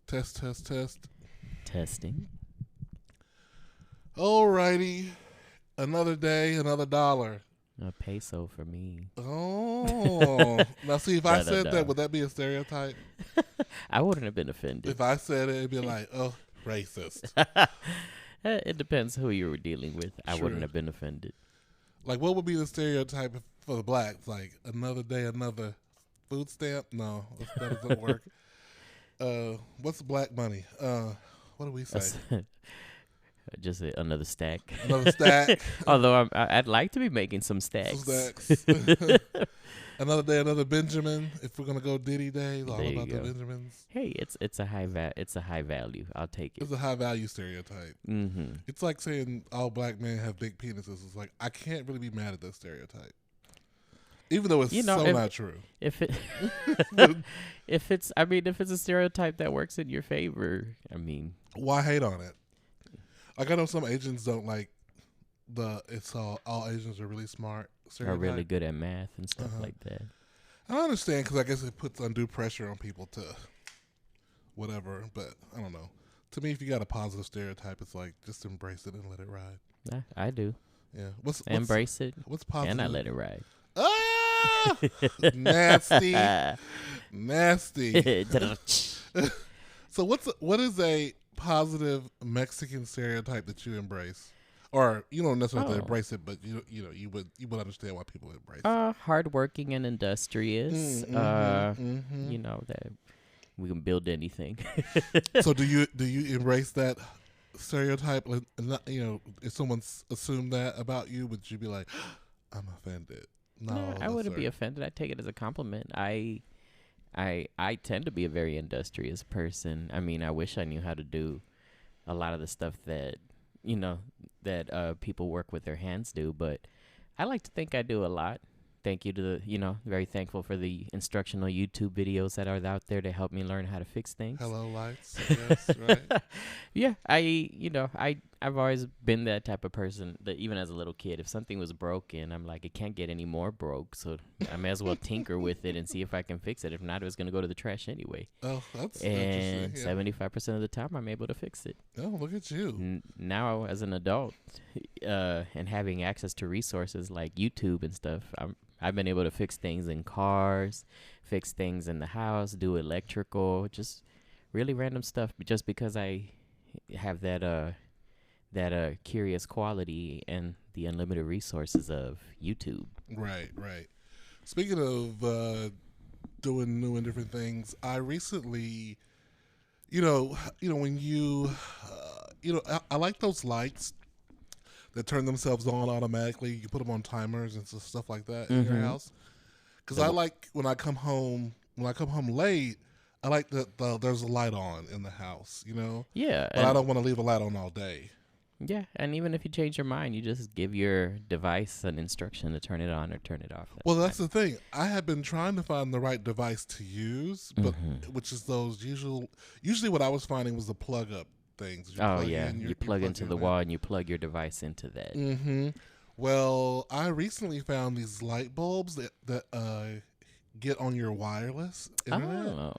Test, test, test. Testing. Alrighty. Another day, another dollar. A peso for me. Oh. Now, see, if I said No. that, would that be a stereotype? I wouldn't have been offended. If I said it, it'd be like, oh, racist. It depends who you were dealing with. I True. wouldn't have been offended. Like, what would be the stereotype for the blacks? Like, another day, another food stamp? No, that doesn't work. What's black money? What do we say? Just another stack. Another stack. Although I'd like to be making some stacks. Some stacks. Another day, another Benjamin. If we're gonna go Diddy Day, all There you about the go. Benjamins. Hey, it's a high value. I'll take it. It's a high value stereotype. Mm-hmm. It's like saying all black men have big penises. It's like I can't really be mad at that stereotype, even though it's not true. If it if it's a stereotype that works in your favor, Why hate on it? Like I know some Asians don't like all Asians are really smart. are really good at math and stuff like that. I understand because I guess it puts undue pressure on people to whatever, but I don't know. To me, if you got a positive stereotype, it's like just embrace it and let it ride. I do. Yeah, Embrace it. What's positive? And I let it ride. Ah, nasty. So what is a positive Mexican stereotype that you embrace, or you don't necessarily have to embrace it, but you would understand why people embrace it? Hardworking and industrious. You know that we can build anything. So do you embrace that stereotype? If someone assumed that about you, would you be like, I'm offended? No, I wouldn't be offended. I take it as a compliment. I tend to be a very industrious person. I wish I knew how to do a lot of the stuff that people work with their hands do, but I like to think I do a lot. Thank you to very thankful for the instructional YouTube videos that are out there to help me learn how to fix things. Hello, lights. Yes, right. Yeah, I've always been that type of person that even as a little kid, if something was broken, I'm like, it can't get any more broke, so I may as well tinker with it and see if I can fix it. If not, it was going to go to the trash anyway. Oh, that's and interesting. 75% of the time, I'm able to fix it. Oh, look at you. Now, as an adult, and having access to resources like YouTube and stuff, I've been able to fix things in cars, fix things in the house, do electrical, just really random stuff, just because I have that curious quality and the unlimited resources of YouTube. Right. Speaking of doing new and different things, I recently, when I like those lights that turn themselves on automatically. You put them on timers and stuff like that in your house. Because I like when I come home late, I like that there's a light on in the house, Yeah. But I don't want to leave a light on all day. Yeah, and even if you change your mind, you just give your device an instruction to turn it on or turn it off. That's the thing. I have been trying to find the right device to use, but which is those usually what I was finding was the plug up things. You plug into the wall and you plug your device into that. Mm-hmm. Well, I recently found these light bulbs that get on your wireless internet. Oh,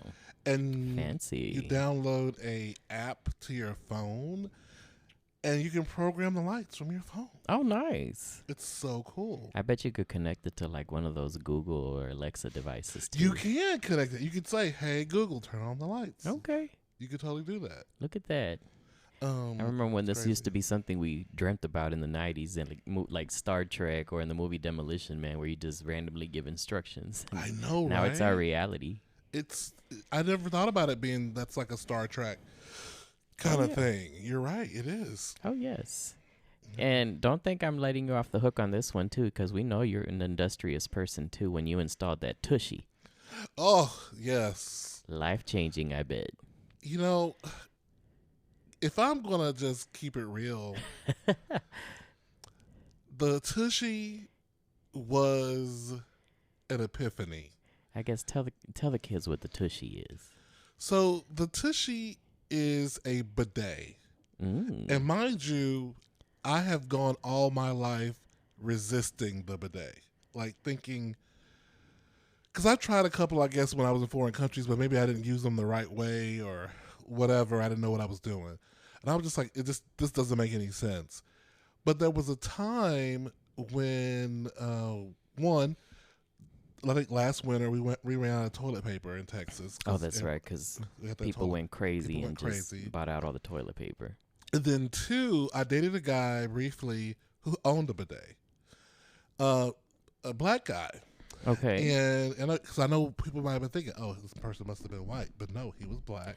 and fancy. You download a app to your phone, and you can program the lights from your phone. Oh, nice. It's so cool. I bet you could connect it to like one of those Google or Alexa devices too. You can connect it. You could say, hey, Google, turn on the lights. Okay. You could totally do that. Look at that. I remember when this used to be something we dreamt about in the 90s and like Star Trek or in the movie Demolition Man, where you just randomly give instructions. I know, now right? It's our reality. I never thought about it being that's like a Star Trek kind of thing. You're right. It is. Oh, yes. And don't think I'm letting you off the hook on this one, too, because we know you're an industrious person, too, when you installed that Tushy. Oh, yes. Life-changing, I bet. If I'm going to just keep it real, the Tushy was an epiphany. I guess tell the kids what the Tushy is. So the Tushy is a bidet. And mind you, I have gone all my life resisting the bidet. Like thinking, because I've tried a couple, I guess, when I was in foreign countries, but maybe I didn't use them the right way or whatever. I didn't know what I was doing, and I was just like, this doesn't make any sense. But there was a time when one, I think last winter we ran out of toilet paper in Texas. Oh, that's right, because people went crazy and just bought out all the toilet paper. And then two, I dated a guy briefly who owned a bidet, a black guy. Okay. And because I know people might have been thinking, oh, this person must have been white, but no, he was black.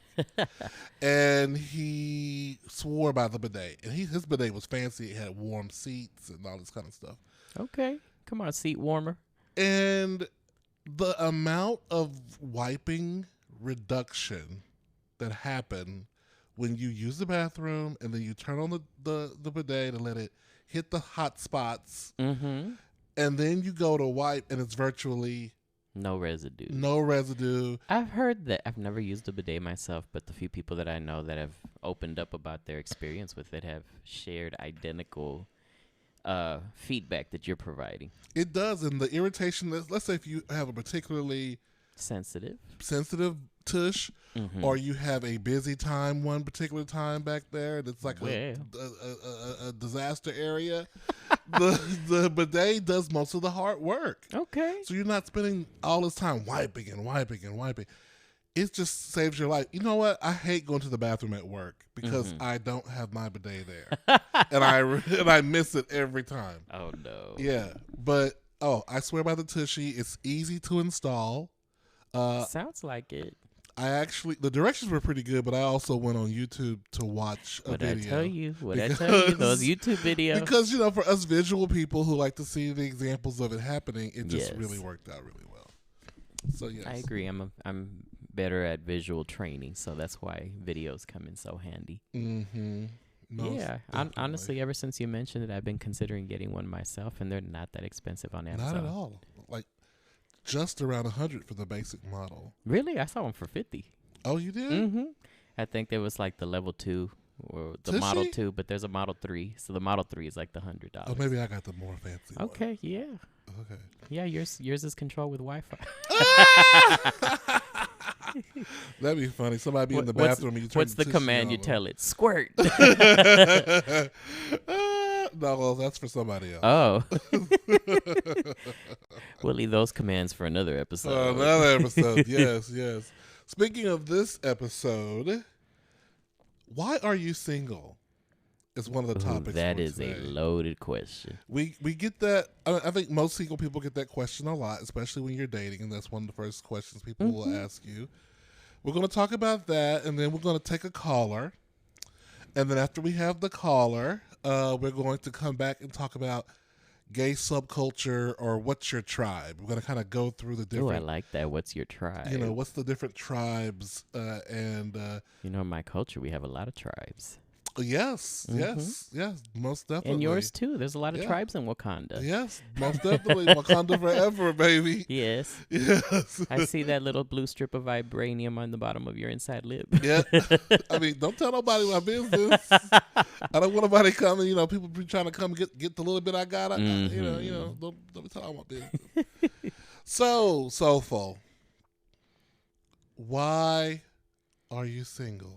And he swore by the bidet, and his bidet was fancy. It had warm seats and all this kind of stuff. Okay, come on, seat warmer. And the amount of wiping reduction that happened when you use the bathroom and then you turn on the bidet to let it hit the hot spots, mm-hmm. and then you go to wipe and it's virtually no residue. No residue. I've heard that. I've never used a bidet myself, but the few people that I know that have opened up about their experience with it have shared identical feedback that you're providing. It does, and the irritation. Let's say if you have a particularly sensitive tush, mm-hmm. or you have a busy time one particular time back there, and it's like a disaster area. the bidet does most of the hard work. Okay, so you're not spending all this time wiping and wiping and wiping. It just saves your life. You know what? I hate going to the bathroom at work because mm-hmm. I don't have my bidet there, and I miss it every time. Oh no. Yeah, but I swear by the Tushy, it's easy to install. Sounds like it. The directions were pretty good, but I also went on YouTube to watch a video. I tell you? Those YouTube videos. Because, for us visual people who like to see the examples of it happening, it just really worked out really well. So, yes. I agree. I'm better at visual training, so that's why videos come in so handy. Mm-hmm. Honestly, ever since you mentioned it, I've been considering getting one myself, and they're not that expensive on Amazon. Not at all. Like, just around $100 for the basic model. Really? I saw one for $50. Oh, you did? Mm-hmm. I think there was like the level 2 or the Model 2, but there's a Model 3. So the Model 3 is like the $100. Oh, maybe I got the more fancy one. Okay, yeah. Okay. Yeah, yours is controlled with Wi-Fi. That'd be funny. Somebody be in the bathroom and you turn what's the command you tell it? Squirt. No, well, that's for somebody else. Oh. We'll leave those commands for another episode. Yes. Speaking of this episode, why are you single? Is one of the topics. That is today. A loaded question. We get that. I think most single people get that question a lot, especially when you're dating, and that's one of the first questions people will ask you. We're going to talk about that, and then we're going to take a caller. And then after we have the caller, we're going to come back and talk about gay subculture or what's your tribe. We're going to kind of go through the different... Oh, I like that. What's your tribe? What's the different tribes and... in my culture, we have a lot of tribes. Yes, most definitely. And yours too. There's a lot of tribes in Wakanda. Yes, most definitely. Wakanda forever, baby. Yes. I see that little blue strip of vibranium on the bottom of your inside lip. Yeah. I mean, don't tell nobody my business. I don't want nobody coming. People be trying to come get the little bit I got. Don't tell all my business. So, Soulful, why are you single?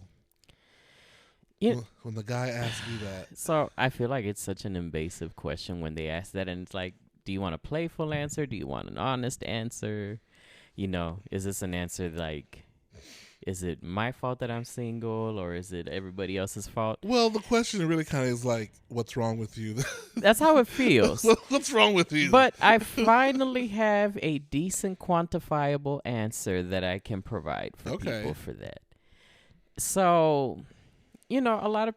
When the guy asks you that. So I feel like it's such an invasive question when they ask that, and it's like, do you want a playful answer? Do you want an honest answer? Is this an answer like, is it my fault that I'm single, or is it everybody else's fault? Well, the question really kind of is like, what's wrong with you? That's how it feels. What's wrong with you? But I finally have a decent quantifiable answer that I can provide for people for that. So... a lot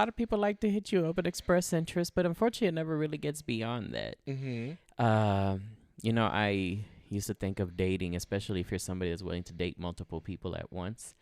of people like to hit you up and express interest, but unfortunately, it never really gets beyond that. Mm-hmm. I used to think of dating, especially if you're somebody that's willing to date multiple people at once.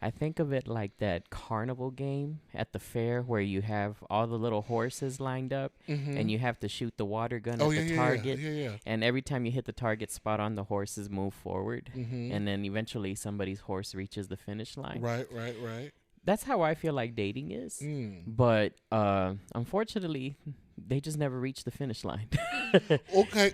I think of it like that carnival game at the fair where you have all the little horses lined up, and you have to shoot the water gun at the target. Yeah. And every time you hit the target spot on, the horses move forward, and then eventually somebody's horse reaches the finish line. Right. That's how I feel like dating is. But unfortunately, they just never reach the finish line. Okay,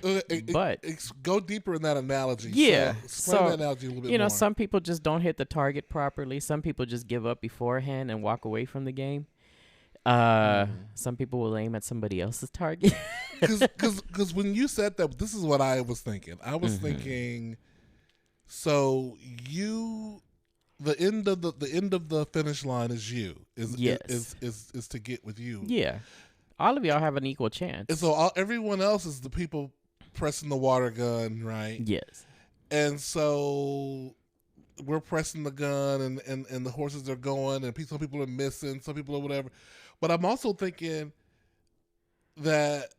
But go deeper in that analogy. yeah, So explain so that analogy a little bit more. some people just don't hit the target properly. Some people just give up beforehand and walk away from the game. Some people will aim at somebody else's target. Because when you said that, this is what I was thinking. I was thinking, so the end of the finish line is you. Yes. Is to get with you. Yeah. All of y'all have an equal chance. And so everyone else is the people pressing the water gun, right? Yes. And so we're pressing the gun, and the horses are going, and some people are missing, some people are whatever. But I'm also thinking that,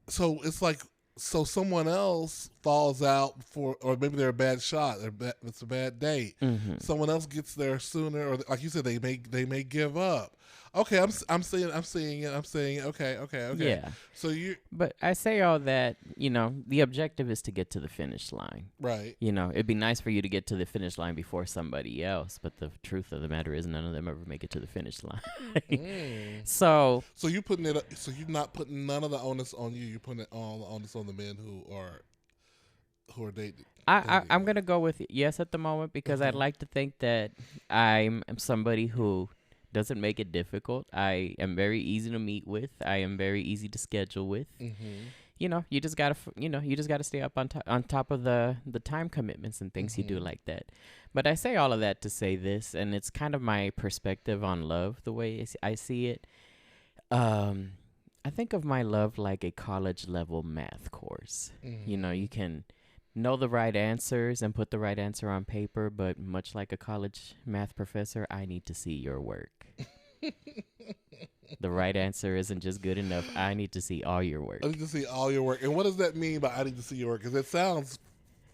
so it's like, so someone else falls out or maybe they're a bad shot, it's a bad date. Someone else gets there sooner, or like you said, they may give up. Okay, I'm seeing it. Okay. Yeah. So But I say all that, the objective is to get to the finish line. Right. It'd be nice for you to get to the finish line before somebody else, but the truth of the matter is none of them ever make it to the finish line. So you're putting it. So you're not putting none of the onus on you. You're putting all the onus on the men who are dating. I'm gonna go with yes at the moment because I'd like to think that I'm somebody who doesn't make it difficult. I am very easy to meet with. I am very easy to schedule with. You just gotta stay up on top of the time commitments and things you do like that. But I say all of that to say this, and it's kind of my perspective on love, the way I see it. I think of my love like a college level math course. You can know the right answers and put the right answer on paper, but much like a college math professor, I need to see your work. The right answer isn't just good enough. I need to see all your work. I need to see all your work. And what does that mean by I need to see your work? Because it sounds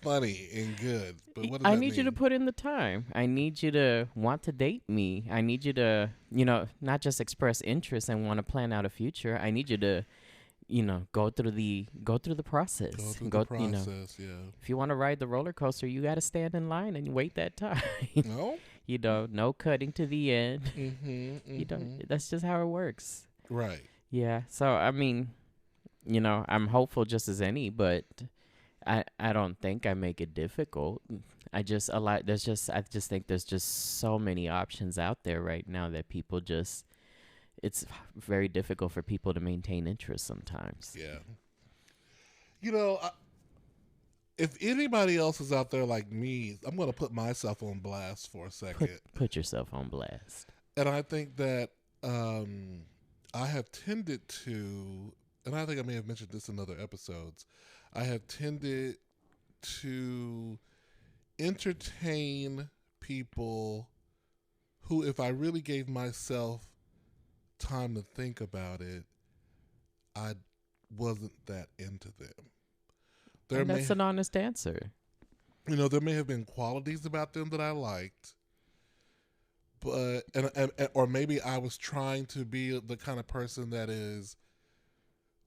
funny and good, but what does that mean? I need you to put in the time. I need you to want to date me. I need you to, not just express interest and want to plan out a future. I need you to, go through the process. Go through the process, yeah. If you want to ride the roller coaster, you got to stand in line and wait that time. No? No cutting to the end. That's just how it works. Right. Yeah. So, I mean, I'm hopeful just as any, but I don't think I make it difficult. I just think there's just so many options out there right now that people it's very difficult for people to maintain interest sometimes. Yeah. If anybody else is out there like me, I'm going to put myself on blast for a second. Put yourself on blast. And I think that I have tended to, and I think I may have mentioned this in other episodes, I have tended to entertain people who, if I really gave myself time to think about it, I wasn't that into them. And that's an honest answer. There may have been qualities about them that I liked, but or maybe I was trying to be the kind of person that is,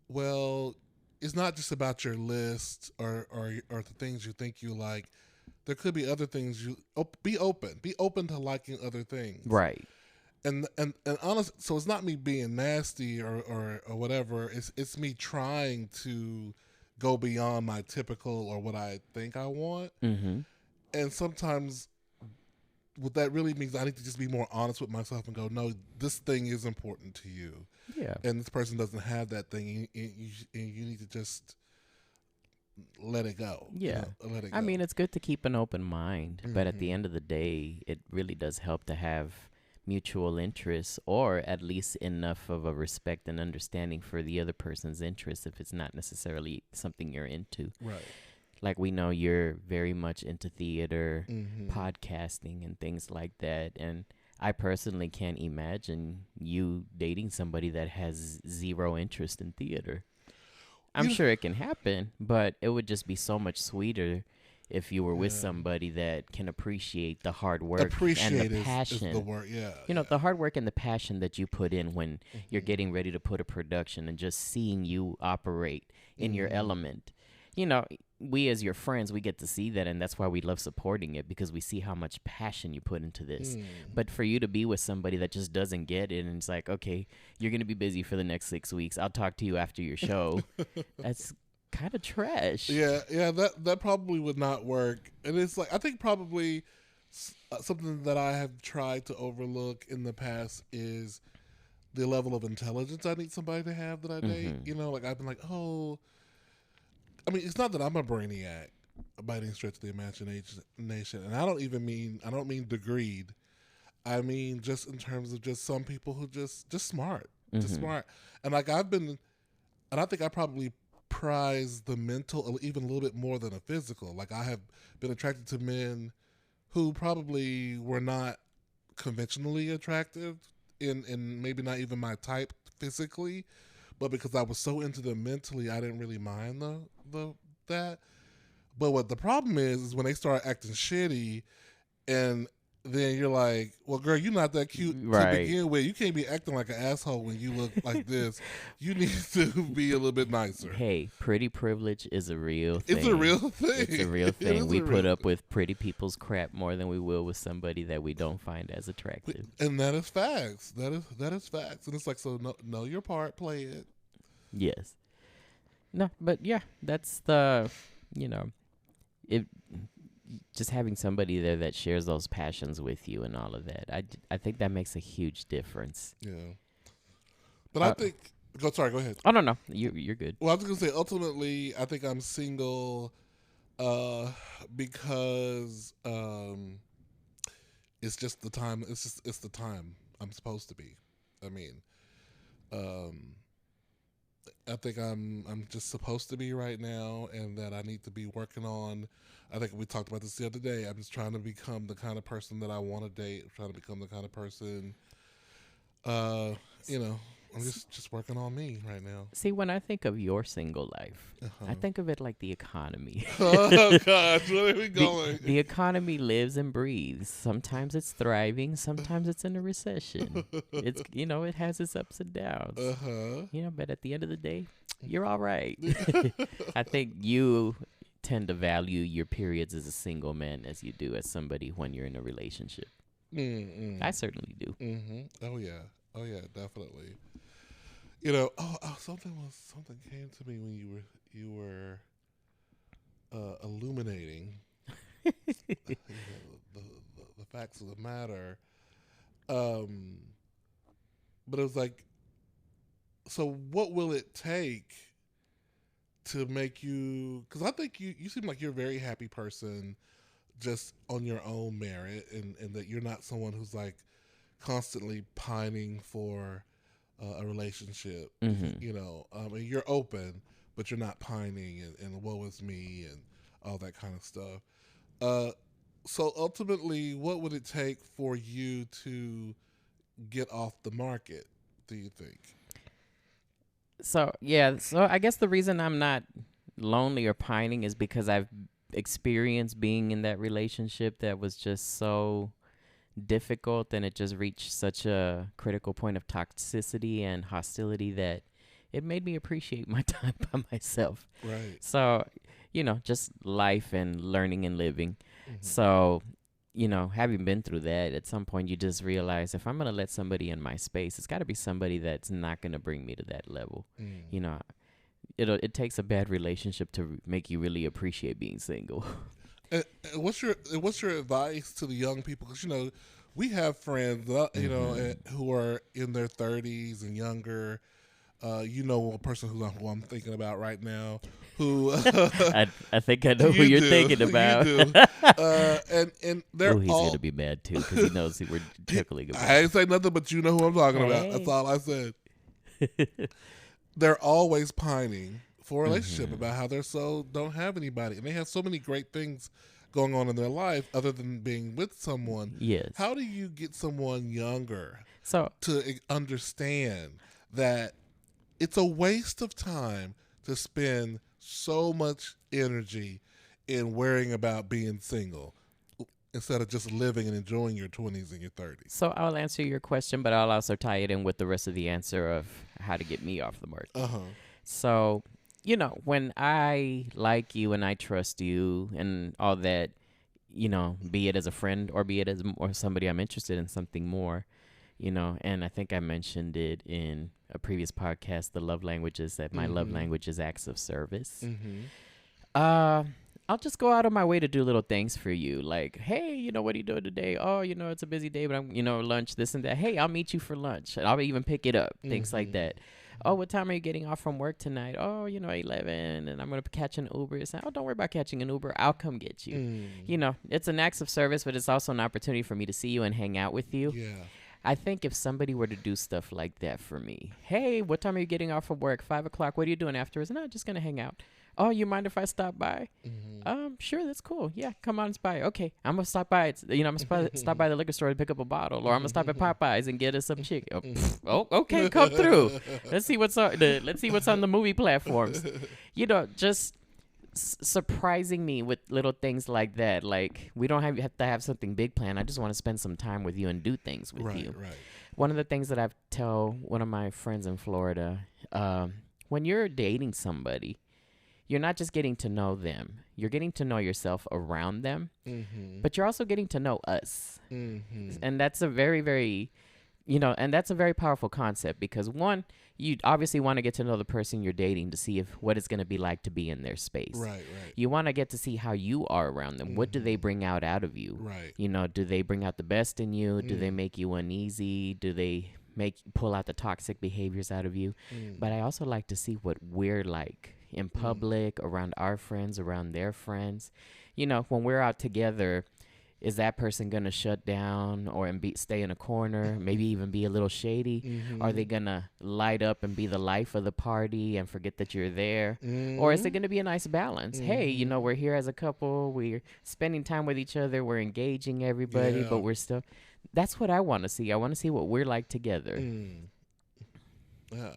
well, it's not just about your list or the things you think you like. There could be other things be open to liking other things. Right. And honest, so it's not me being nasty or whatever. It's me trying to go beyond my typical or what I think I want. And sometimes what that really means, I need to just be more honest with myself and go, no, this thing is important to you. Yeah. And this person doesn't have that thing, and you need to just let it go. Yeah. Let it go. I mean, it's good to keep an open mind, but at the end of the day, it really does help to have mutual interests, or at least enough of a respect and understanding for the other person's interests if it's not necessarily something you're into. Right. Like, we know you're very much into theater, podcasting, and things like that. And I personally can't imagine you dating somebody that has zero interest in theater. I'm sure it can happen, but it would just be so much sweeter if you were with somebody that can appreciate the hard work and the passion. Is the word, yeah. The hard work and the passion that you put in when you're getting ready to put a production, and just seeing you operate in your element. we as your friends, we get to see that, and that's why we love supporting it, because we see how much passion you put into this. But for you to be with somebody that just doesn't get it, and it's like, okay, you're going to be busy for the next 6 weeks. I'll talk to you after your show. That's kind of trash. Yeah, that probably would not work. And it's like, I think probably something that I have tried to overlook in the past is the level of intelligence I need somebody to have that I date. You know, like I've been like, oh, I mean, it's not that I'm a brainiac by any stretch of the imagination, and I don't mean degreed. I mean just in terms of just some people who just smart, just smart, and like and I think I probably prize the mental even a little bit more than a physical. Like I have been attracted to men who probably were not conventionally attractive, and maybe not even my type physically, but because I was so into them mentally, I didn't really mind that. But what the problem is when they start acting shitty, and then you're like, well, girl, you're not that cute to begin with. You can't be acting like an asshole when you look like this. You need to be a little bit nicer. Hey, pretty privilege is a real thing. It's a real thing. It's a real thing. We put up with pretty people's crap more than we will with somebody that we don't find as attractive. And that is facts. That is facts. And it's like, so know your part, play it. Yes. No, but yeah, that's the, just having somebody there that shares those passions with you and all of that. I think that makes a huge difference. Yeah. But I think, go ahead. Oh, no. You're good. Well, I was going to say, ultimately, I think I'm single because it's just the time. It's the time I'm supposed to be. I mean, I think I'm just supposed to be right now, and that I need to be working on. I think we talked about this the other day. I'm just trying to become the kind of person that I want to date. I'm trying to become the kind of person, I'm just working on me right now. See, when I think of your single life, I think of it like the economy. Oh, gosh, where are we going? The economy lives and breathes. Sometimes it's thriving. Sometimes it's in a recession. It's, it has its ups and downs. But at the end of the day, you're all right. I think you tend to value your periods as a single man as you do as somebody when you're in a relationship. I certainly do. Oh yeah, definitely. Something came to me when you were illuminating the facts of the matter. But it was like, so what will it take to make you? Because I think you seem like you're a very happy person, just on your own merit, and that you're not someone who's like constantly pining for a relationship. And you're open, but you're not pining and woe is me and all that kind of stuff. So ultimately, what would it take for you to get off the market, do you think? So I guess the reason I'm not lonely or pining is because I've experienced being in that relationship that was just so difficult, and it just reached such a critical point of toxicity and hostility that it made me appreciate my time by myself. Right. So, just life and learning and living. So, having been through that, at some point you just realize, if I'm going to let somebody in my space, it's got to be somebody that's not going to bring me to that level. It takes a bad relationship to make you really appreciate being single. And what's your advice to the young people? Because we have friends who are in their 30s and younger. A person who I'm thinking about right now. Who I think I know who you're thinking about. You do. And they're he's gonna be mad too because he knows we're tickling about. I ain't say nothing, but you know who I'm talking about. That's all I said. They're always pining for a relationship, about how they're don't have anybody, and they have so many great things going on in their life other than being with someone. Yes. How do you get someone younger to understand that it's a waste of time to spend so much energy in worrying about being single instead of just living and enjoying your 20s and your 30s? So I'll answer your question, but I'll also tie it in with the rest of the answer of how to get me off the market. So, when I like you and I trust you and all that, be it as a friend or be it as or somebody I'm interested in something more, and I think I mentioned it in a previous podcast, the love languages, that my love language is acts of service. Uh, I'll just go out of my way to do little things for you. Like, hey, what are you doing today? Oh, it's a busy day, but I'm, lunch, this and that. Hey, I'll meet you for lunch. And I'll even pick it up, things like that. Oh, what time are you getting off from work tonight? Oh, 11, and I'm going to catch an Uber. It's like, oh, don't worry about catching an Uber. I'll come get you. It's an act of service, but it's also an opportunity for me to see you and hang out with you. Yeah. I think if somebody were to do stuff like that for me, hey, what time are you getting off from work? 5 o'clock. What are you doing afterwards? No, just going to hang out. Oh, you mind if I stop by? Sure, that's cool. Yeah, come on by. Okay, I'm gonna stop by. I'm gonna stop by the liquor store to pick up a bottle, or I'm gonna stop at Popeyes and get us some chicken. Okay, come through. Let's see what's on the movie platforms. Just surprising me with little things like that. Like, we don't have to have something big planned. I just want to spend some time with you and do things with you. Right. One of the things that I tell one of my friends in Florida, when you're dating somebody, you're not just getting to know them. You're getting to know yourself around them, but you're also getting to know us. And that's a very, very, and that's a very powerful concept, because one, you obviously want to get to know the person you're dating to see what it's going to be like to be in their space. Right. You want to get to see how you are around them. What do they bring out of you? Right. Do they bring out the best in you? Do they make you uneasy? Do they pull out the toxic behaviors out of you? But I also like to see what we're like in public, around our friends, around their friends. When we're out together, is that person going to shut down or stay in a corner, maybe even be a little shady? Are they going to light up and be the life of the party and forget that you're there? Or is it going to be a nice balance? Hey, we're here as a couple. We're spending time with each other. We're engaging everybody, but we're still... That's what I want to see. I want to see what we're like together. Yeah.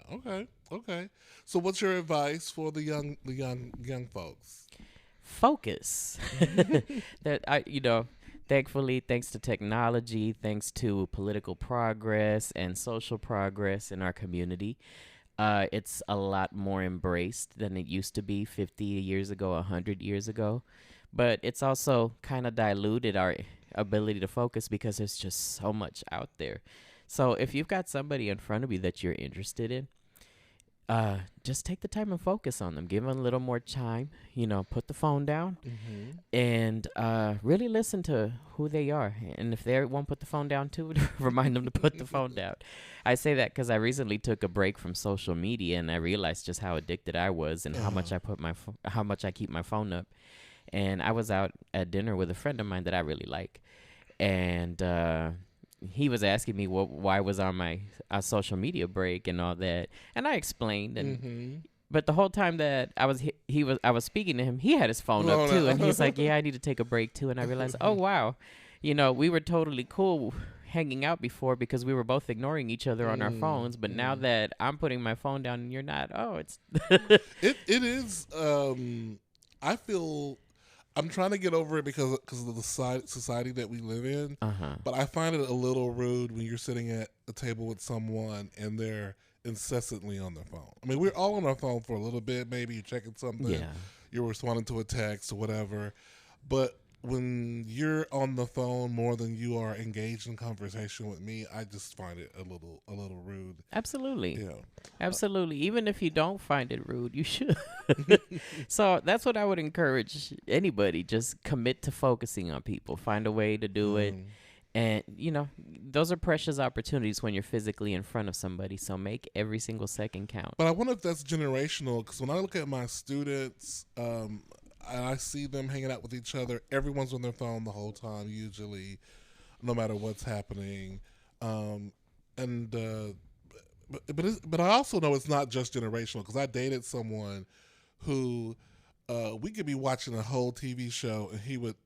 Okay. So, what's your advice for the young folks? Focus. Thankfully, thanks to technology, thanks to political progress and social progress in our community, it's a lot more embraced than it used to be 50 years ago, 100 years ago. But it's also kind of diluted our ability to focus because there's just so much out there. So if you've got somebody in front of you that you're interested in, just take the time and focus on them. Give them a little more time. Put the phone down and really listen to who they are. And if they won't put the phone down too, remind them to put the phone down. I say that because I recently took a break from social media, and I realized just how addicted I was and how much I keep my phone up. And I was out at dinner with a friend of mine that I really like, and he was asking me why I was on my social media break and all that, and I explained. And but the whole time that I was speaking to him, he had his phone up too, and he's like, "Yeah, I need to take a break too." And I realized, oh wow, we were totally cool hanging out before because we were both ignoring each other on our phones. But now that I'm putting my phone down and you're not, it's it is. I feel. I'm trying to get over it because of the society that we live in. But I find it a little rude when you're sitting at a table with someone and they're incessantly on their phone. I mean, we're all on our phone for a little bit. Maybe you're checking something. You're responding to a text or whatever. But when you're on the phone more than you are engaged in conversation with me, I just find it a little rude. Absolutely. Absolutely. Even if you don't find it rude, you should. So that's what I would encourage anybody. Just commit to focusing on people. Find a way to do it. And, those are precious opportunities when you're physically in front of somebody. So make every single second count. But I wonder if that's generational, because when I look at my students, I see them hanging out with each other. Everyone's on their phone the whole time, usually, no matter what's happening. But I also know it's not just generational, because I dated someone who we could be watching a whole TV show and he would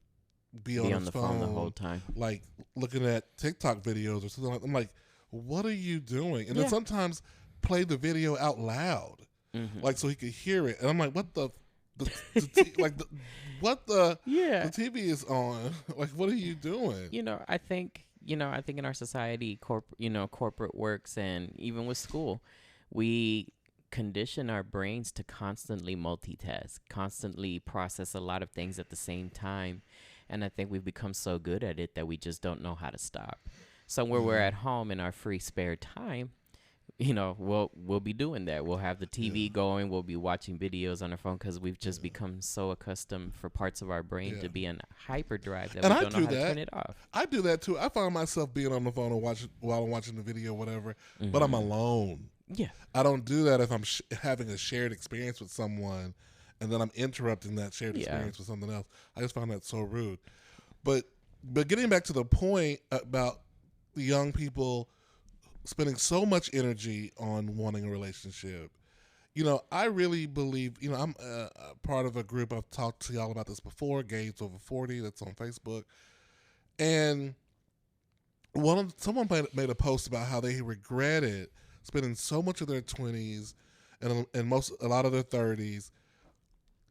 be on his phone the whole time, like looking at TikTok videos or something. I'm like, what are you doing? And then sometimes play the video out loud, like so he could hear it. And I'm like, what the TV is on. Like, what are you doing? I think in our society, corporate works, and even with school, we condition our brains to constantly multitask, constantly process a lot of things at the same time. And I think we've become so good at it that we just don't know how to stop. So where we're at home in our free spare time, we'll be doing that. We'll have the TV going. We'll be watching videos on our phone because we've just become so accustomed for parts of our brain to be in hyperdrive that And we I don't know do how to that. turn it off. I do that too. I find myself being on the phone while I'm watching the video, or whatever, but I'm alone. Yeah. I don't do that if I'm having a shared experience with someone, and then I'm interrupting that shared experience with something else. I just find that so rude. But getting back to the point about the young people spending so much energy on wanting a relationship, I really believe, I'm a part of a group. I've talked to y'all about this before, Gays Over 40, that's on Facebook. And someone made a post about how they regretted spending so much of their 20s and a lot of their 30s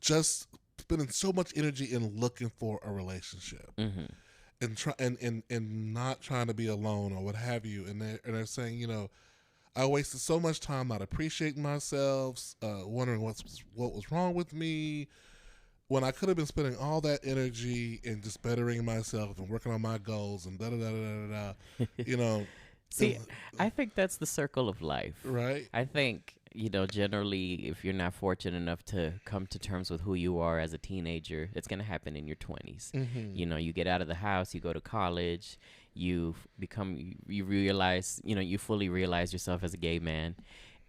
just spending so much energy in looking for a relationship. And not trying to be alone or what have you, and they're saying, I wasted so much time not appreciating myself, wondering what was wrong with me, when I could have been spending all that energy in just bettering myself and working on my goals and da da da da da da. See, I think that's the circle of life, right? I think generally, if you're not fortunate enough to come to terms with who you are as a teenager, it's going to happen in your 20s. You get out of the house, you go to college, you realize, you fully realize yourself as a gay man.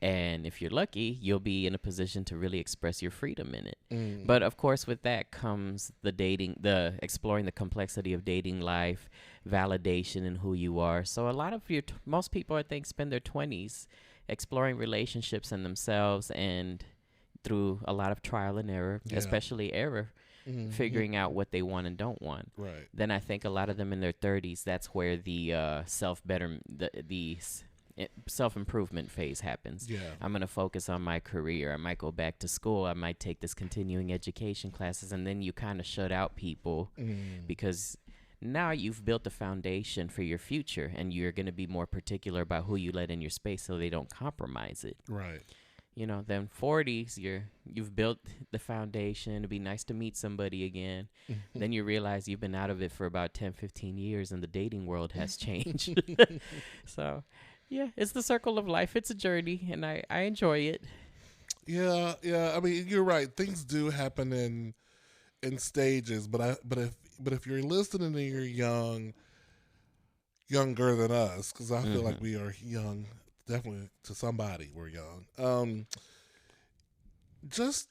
And if you're lucky, you'll be in a position to really express your freedom in it. But of course, with that comes the exploring the complexity of dating life, validation in who you are. So a lot of most people, I think, spend their 20s exploring relationships and themselves, and through a lot of trial and error, especially error, figuring out what they want and don't want. Right. Then I think a lot of them in their 30s, that's where the self-improvement phase happens. Yeah. I'm going to focus on my career. I might go back to school. I might take this continuing education classes, and then you kind of shut out people because now you've built a foundation for your future, and you're going to be more particular about who you let in your space so they don't compromise it. Right. Then 40s, you've built the foundation. It'd be nice to meet somebody again. Then you realize you've been out of it for about 10, 15 years, and the dating world has changed. So, yeah, it's the circle of life. It's a journey, and I enjoy it. Yeah. I mean, you're right. Things do happen in stages, but if you're listening and you're younger than us, because I feel like we are young, definitely to somebody we're young. Just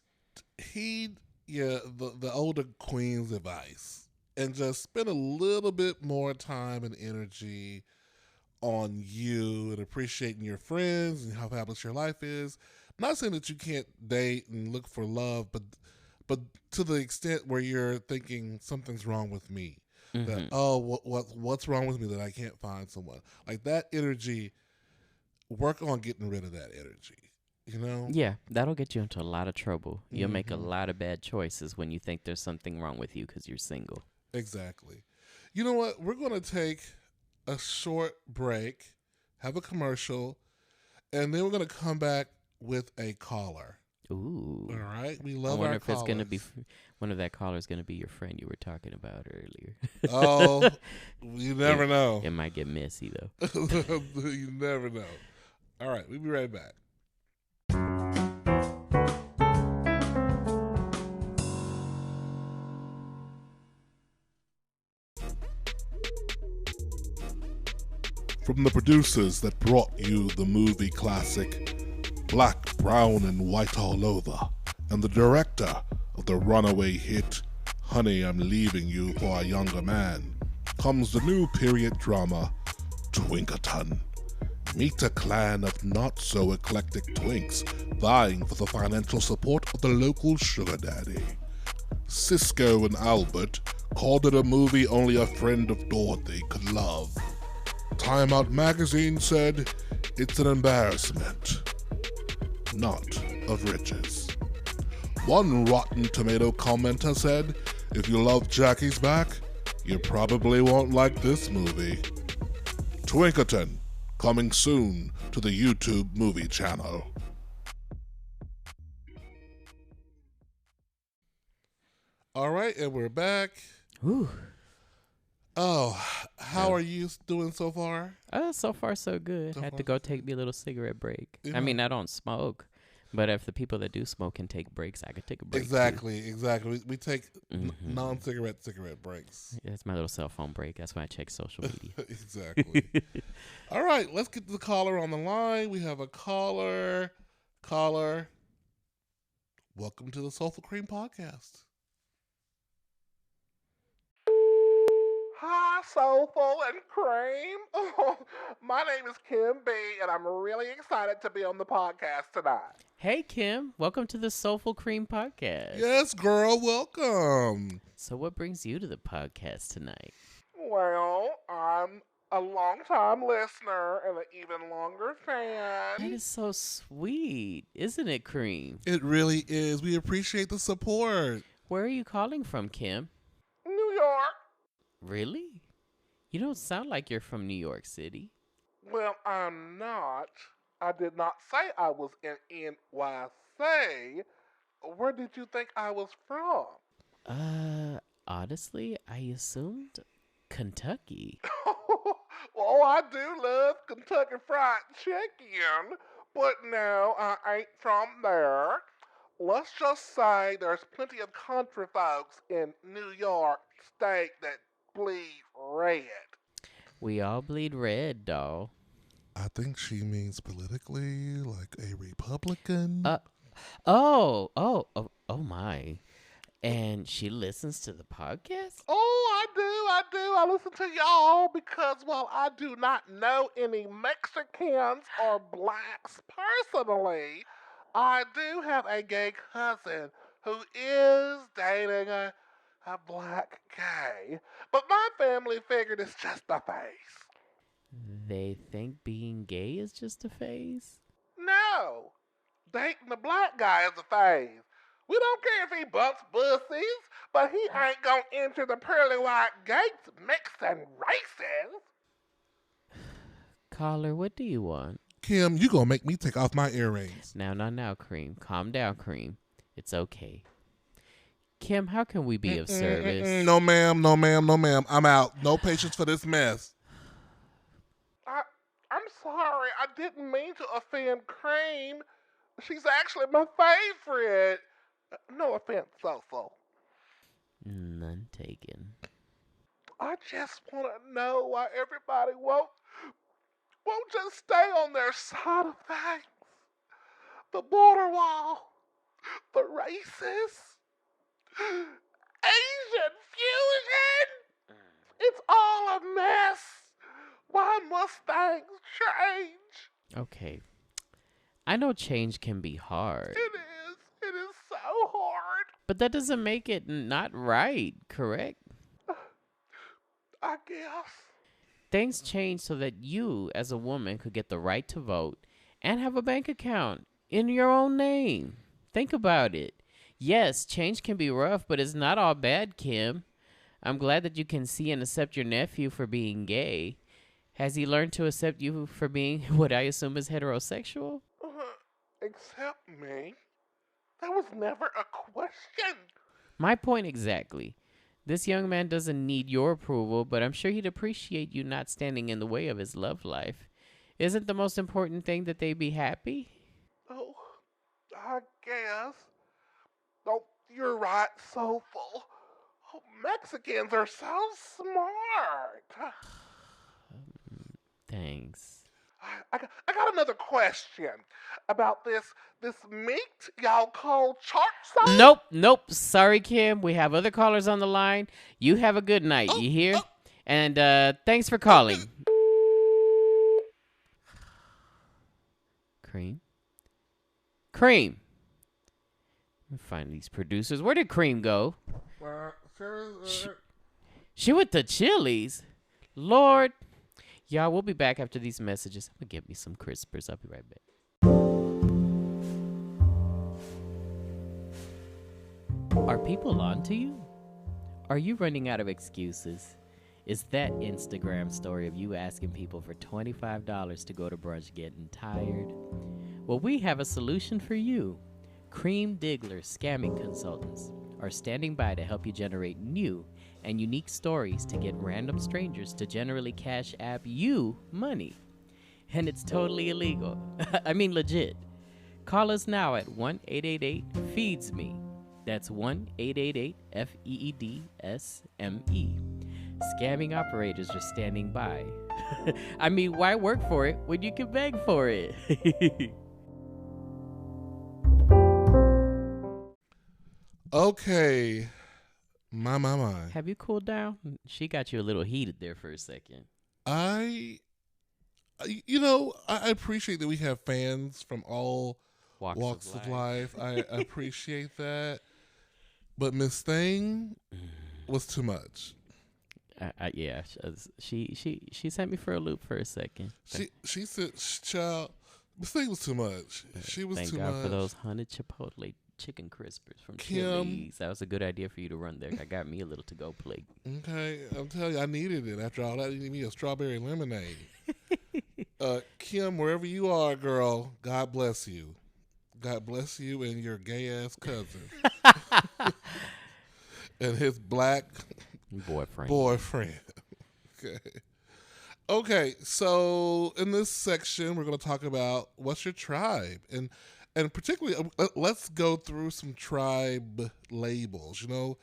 heed the older queen's advice and just spend a little bit more time and energy on you and appreciating your friends and how fabulous your life is. I'm not saying that you can't date and look for love, but to the extent where you're thinking something's wrong with me, that what's wrong with me that I can't find someone, like that energy, work on getting rid of that energy. Yeah, that'll get you into a lot of trouble. You'll make a lot of bad choices when you think there's something wrong with you because you're single. Exactly. You know what? We're going to take a short break, have a commercial, and then we're going to come back with a caller. Ooh. All right. We love our callers. I wonder if it's going to be one of that callers going to be your friend you were talking about earlier. Oh, you never know. It might get messy, though. You never know. All right. We'll be right back. From the producers that brought you the movie classic Black, Brown, and White All Over, and the director of the runaway hit Honey, I'm Leaving You for a Younger Man, comes the new period drama Twinkerton. Meet a clan of not-so-eclectic twinks vying for the financial support of the local sugar daddy. Cisco and Albert called it a movie only a friend of Dorothy could love. Time Out magazine said it's an embarrassment, not of riches. One Rotten Tomato commenter said, if you love Jackie's back, you probably won't like this movie. Twinkerton, coming soon to the YouTube movie channel. All right, and we're back. Whew. Oh, how are you doing so far? So far so good. So Had far, to go so take good. me a little cigarette break. You I mean, know. I don't smoke, but if the people that do smoke can take breaks, I could take a break Exactly. We take too. non-cigarette cigarette breaks. Yeah, it's my little cell phone break. That's when I check social media. Exactly. All right, let's get to the caller on the line. We have a caller. Caller, welcome to the Soulful Cream Podcast. Hi, Soulful and Cream. My name is Kim B, and I'm really excited to be on the podcast tonight. Hey, Kim. Welcome to the Soulful Cream Podcast. Yes, girl, welcome. So what brings you to the podcast tonight? Well, I'm a long-time listener and an even longer fan. That is so sweet, isn't it, Cream? It really is. We appreciate the support. Where are you calling from, Kim? New York. Really? You don't sound like you're from New York City. Well, I'm not. I did not say I was in NYC. Where did you think I was from? Honestly, I assumed Kentucky. Well, I do love Kentucky Fried Chicken, but no, I ain't from there. Let's just say there's plenty of country folks in New York State that bleed red. We all bleed red, doll. I think she means politically, like a Republican. Oh my. And she listens to the podcast? Oh, I do. I listen to y'all because while I do not know any Mexicans or blacks personally, I do have a gay cousin who is dating a black gay. But my family figured it's just a phase. They think being gay is just a phase? No, dating the black guy is a phase. We don't care if he bumps bussies, but he ain't gonna enter the pearly white gates mixing races. Caller, what do you want? Kim, you gonna make me take off my earrings. Now, Cream. Calm down, Cream. It's okay. Kim, how can we be of service? No, ma'am. I'm out. No patience for this mess. I'm sorry. I didn't mean to offend Cream. She's actually my favorite. No offense, Soulful. None taken. I just want to know why everybody won't just stay on their side of things. The border wall, the racist, Asian fusion. It's all a mess. Why must things change? Okay. I know change can be hard. It is. It is so hard. But that doesn't make it not right, correct? I guess. Things change so that you, as a woman, could get the right to vote and have a bank account in your own name. Think about it. Yes, change can be rough, but it's not all bad, Kim. I'm glad that you can see and accept your nephew for being gay. Has he learned to accept you for being what I assume is heterosexual? Accept me? That was never a question. My point exactly. This young man doesn't need your approval, but I'm sure he'd appreciate you not standing in the way of his love life. Isn't the most important thing that they be happy? Oh, I guess. Oh, you're right, Soulful. Oh, Mexicans are so smart. Thanks. I got another question about this meat y'all call shark sauce. Nope. Sorry, Kim. We have other callers on the line. You have a good night. You hear? And thanks for calling. Cream. Let me find these producers. Where did Cream go? She went to Chili's. Lord. Y'all, we'll be back after these messages. I'm going to get me some crispers. I'll be right back. Are people on to you? Are you running out of excuses? Is that Instagram story of you asking people for $25 to go to brunch getting tired? Well, we have a solution for you. Cream Diggler Scamming Consultants. are standing by to help you generate new and unique stories to get random strangers to generally Cash App you money. And it's totally illegal. I mean, legit. Call us now at 1-888-FEEDS-ME. That's 1-888-FEEDSME. Scamming operators are standing by. I mean, why work for it when you can beg for it? Okay. My. Have you cooled down? She got you a little heated there for a second. I appreciate that we have fans from all walks of life. I appreciate that. But Miss Thing was too much. Yeah, she sent me for a loop for a second. She said, "Child, Miss Thing was too much. She was Thank too God much." for those 100 Chipotle chicken crispers from Kim. Chili's. That was a good idea for you to run there. I got me a little to-go plate. Okay, I'm telling you, I needed it. After all that, you need me a strawberry lemonade. Kim, wherever you are, girl, God bless you. God bless you and your gay-ass cousin. And his black boyfriend. Okay, so in this section, we're going to talk about what's your tribe. And particularly, let's go through some tribe labels. You know,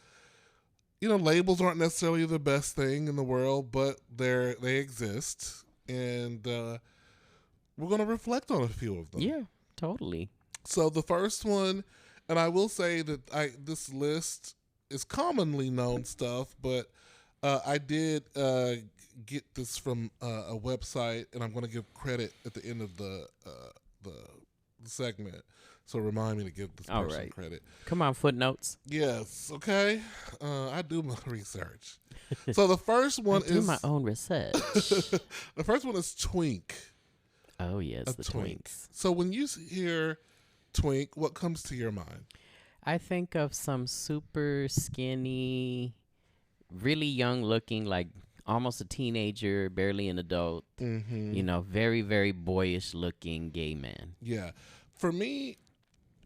labels aren't necessarily the best thing in the world, but they exist. And we're going to reflect on a few of them. Yeah, totally. So the first one, and I will say that this list is commonly known stuff, but I did get this from a website, and I'm going to give credit at the end of the segment. So remind me to give this person credit. Come on, footnotes. Yes, okay. I do my research. So the first one I do my own research. The first one is twink. Oh, yes, the twink. twinks. So when you hear twink, what comes to your mind? I think of some super skinny, really young looking, like almost a teenager, barely an adult, very, very boyish looking gay man. Yeah. For me,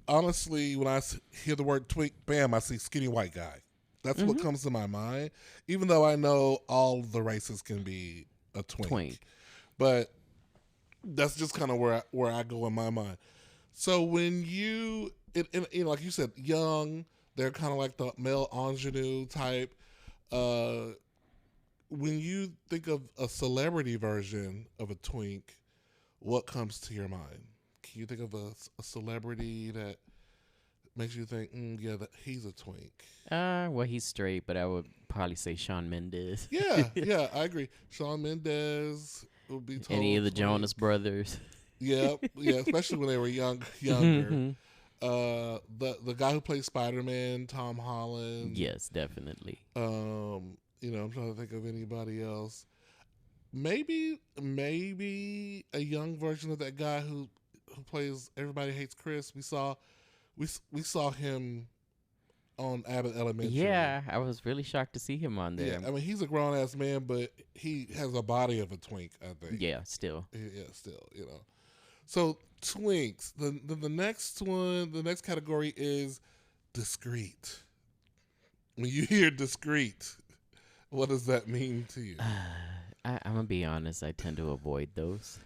honestly, when I hear the word twink, bam, I see skinny white guy. That's what comes to my mind, even though I know all the races can be a twink. But that's just kind of where I go in my mind. So when you like you said, young, they're kind of like the male ingenue type. When you think of a celebrity version of a twink, what comes to your mind? Can you think of a celebrity that makes you think, that he's a twink? Well, he's straight, but I would probably say Shawn Mendes. Yeah, I agree. Shawn Mendes would be total any of the twink. Jonas Brothers. Yeah, especially when they were younger. The guy who plays Spider-Man, Tom Holland. Yes, definitely. I'm trying to think of anybody else. Maybe a young version of that guy who plays Everybody Hates Chris. We saw him on Abbott Elementary. Yeah, I was really shocked to see him on there. Yeah, I mean, he's a grown-ass man, but he has a body of a twink, I think. Yeah, still. Yeah, still, So, twinks. The next one, the next category is discreet. When you hear discreet, what does that mean to you? I'm going to be honest. I tend to avoid those.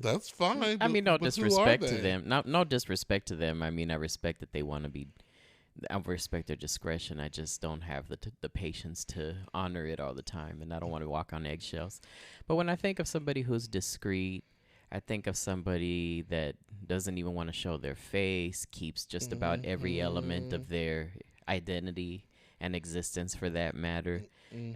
That's fine. I mean, no disrespect to them. No disrespect to them. I mean, I respect that they want to be. I respect their discretion. I just don't have the patience to honor it all the time, and I don't want to walk on eggshells. But when I think of somebody who's discreet, I think of somebody that doesn't even want to show their face, keeps just about every element of their identity and existence, for that matter,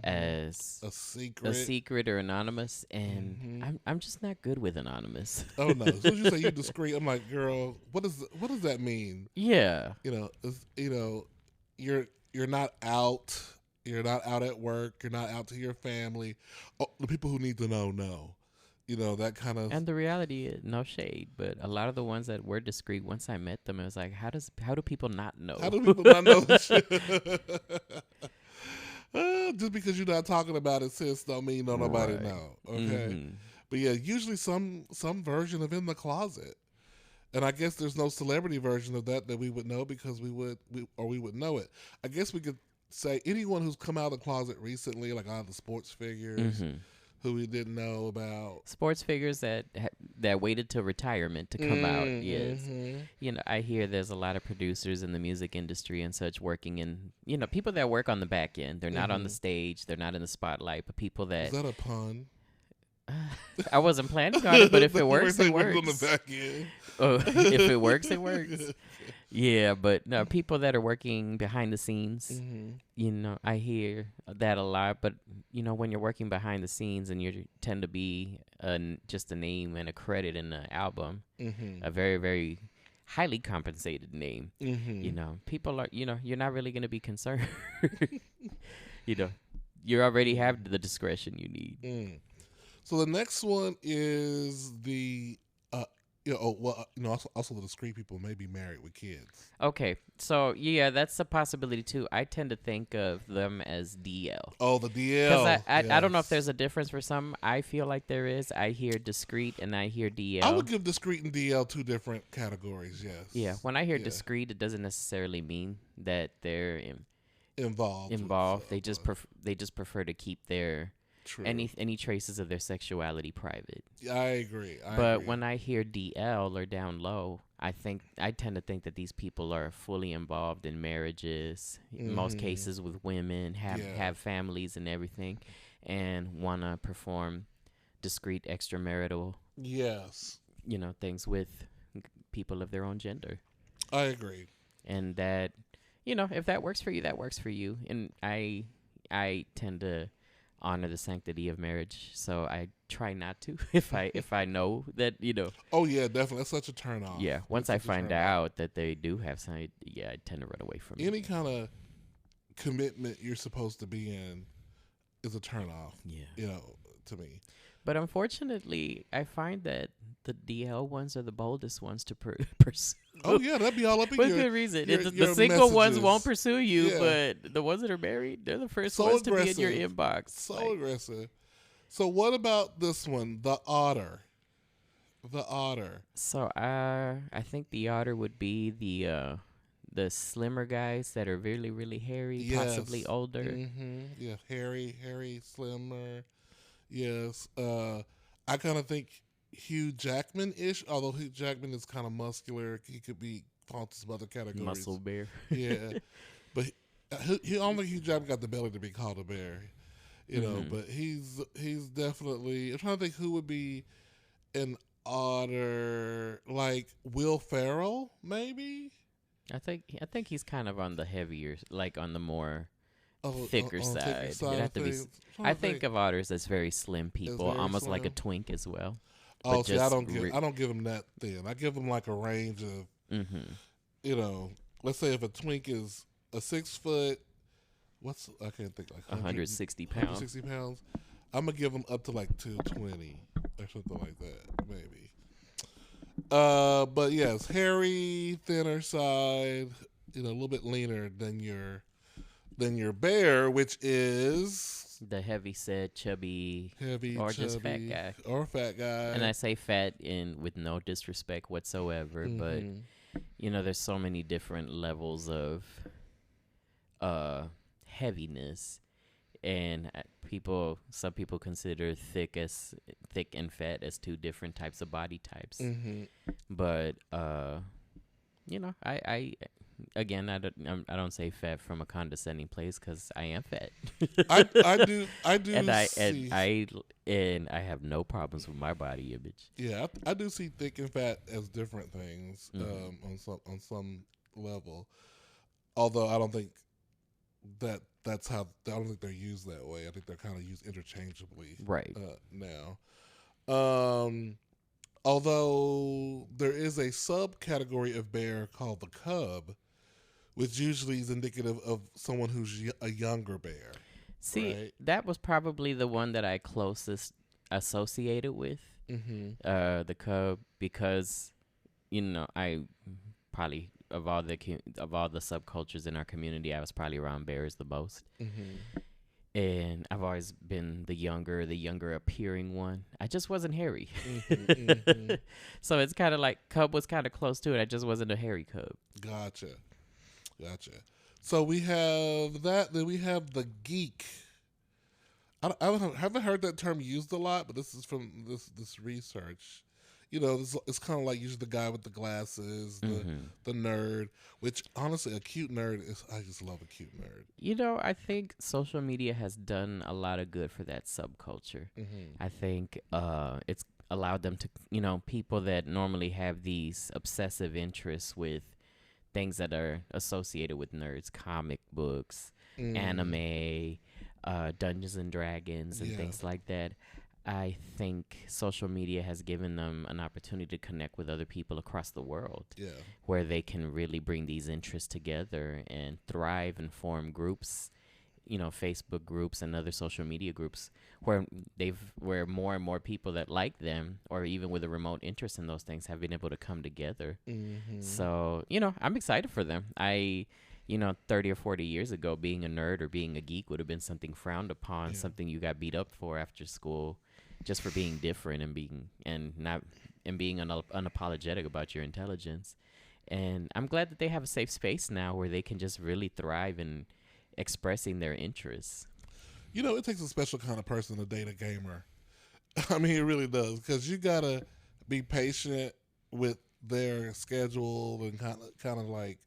as a secret or anonymous. And I'm just not good with anonymous. Oh no! As soon as you say you discreet, I'm like, girl, what does that mean? Yeah. You're not out. You're not out at work. You're not out to your family. Oh, the people who need to know. That kind of. And the reality is, no shade, but a lot of the ones that were discreet, once I met them, it was like, how do people not know? How do people not know this shit? Just because you're not talking about it, sis, don't mean nobody know. Okay, but yeah, usually some version of in the closet. And I guess there's no celebrity version of that we would know because we would know it. I guess we could say anyone who's come out of the closet recently, like all the sports figures who we didn't know about. Sports figures that waited till retirement to come out. Yes, I hear there's a lot of producers in the music industry and such working in, people that work on the back end. They're not on the stage. They're not in the spotlight. But people that Is that a pun? I wasn't planning on it, but if it works, it works. On the back end. Oh, if it works, it works. Yeah, but no, people that are working behind the scenes, I hear that a lot. But, when you're working behind the scenes and you tend to be just a name and a credit in the album, a very, very highly compensated name, people are, you're not really going to be concerned. You already have the discretion you need. So the next one is the, also the discreet people may be married with kids. Okay, so yeah, that's a possibility too. I tend to think of them as DL. Oh, the DL. Because I don't know if there's a difference for some. I feel like there is. I hear discreet and I hear DL. I would give discreet and DL two different categories, yes. Yeah, when I hear discreet, it doesn't necessarily mean that they're involved. They just prefer to keep their... True. Any traces of their sexuality private. I agree. But when I hear DL or down low, I tend to think that these people are fully involved in marriages, in most cases with women, have families and everything, and want to perform discreet extramarital things with people of their own gender. I agree. And that, if that works for you, that works for you. And I tend to honor the sanctity of marriage, so I try not to if I know that Oh yeah, definitely. That's such a turn off. Yeah, once I find out that they do have something, I tend to run away from any kind of commitment you're supposed to be in is a turn off. Yeah, to me. But unfortunately, I find that the DL ones are the boldest ones to pursue. Oh yeah, that'd be all up in with your... good reason. Your the single messages. Ones won't pursue you, but the ones that are married, they're the first ones aggressive. To be in your inbox. So aggressive. So what about this one, the otter? The otter. So I think the otter would be the slimmer guys that are really, really hairy, possibly older. Yeah, hairy, slimmer. Yes. I kind of think Hugh Jackman-ish, although Hugh Jackman is kind of muscular. He could be fall into some other categories. Muscle bear. Yeah. But I don't think Hugh Jackman got the belly to be called a bear. But he's definitely... I'm trying to think who would be an otter, like Will Ferrell, maybe? I think he's kind of on the heavier, like on the more... thicker side. I think of otters as very slim people, almost like a twink as well. Oh, see, I don't give them that thin. I give them like a range of, let's say if a twink is a 6 foot, I can't think, like 160 pounds. 160 pounds. I'm gonna give them up to like 220 or something like that, maybe. But yes, hairy, thinner side, a little bit leaner than your bear, which is the heavy set, chubby, just fat guy, or fat guy. And I say fat with no disrespect whatsoever, but there's so many different levels of heaviness, and some people consider thick and fat as two different types of body types. But Again, I don't say fat from a condescending place because I am fat. I do, and I have no problems with my body image. Yeah, I do see thick and fat as different things on some level. Although I don't think that's how. I don't think they're used that way. I think they're kind of used interchangeably right now. Although there is a subcategory of bear called the cub, which usually is indicative of someone who's a younger bear. See, right? That was probably the one that I closest associated with, the cub, because I probably of all the subcultures in our community, I was probably around bears the most. and I've always been the younger appearing one. I just wasn't hairy. So it's kind of like Cub was kind of close to it. I just wasn't a hairy Cub. Gotcha. So we have that. Then we have the geek. Haven't heard that term used a lot, but this is from this research. It's kind of like usually the guy with the glasses, the nerd. Which honestly, a cute nerd is. I just love a cute nerd. I think social media has done a lot of good for that subculture. I think it's allowed them to, people that normally have these obsessive interests with things that are associated with nerds, comic books, anime, Dungeons and Dragons, and things like that. I think social media has given them an opportunity to connect with other people across the world, where they can really bring these interests together and thrive and form groups, Facebook groups and other social media groups where more and more people that like them, or even with a remote interest in those things, have been able to come together. So, I'm excited for them. 30 or 40 years ago, being a nerd or being a geek would have been something frowned upon, something you got beat up for after school, just for being different and being unapologetic about your intelligence. And I'm glad that they have a safe space now where they can just really thrive in expressing their interests. It takes a special kind of person to date a gamer. I mean, it really does, because you gotta be patient with their schedule and kind of like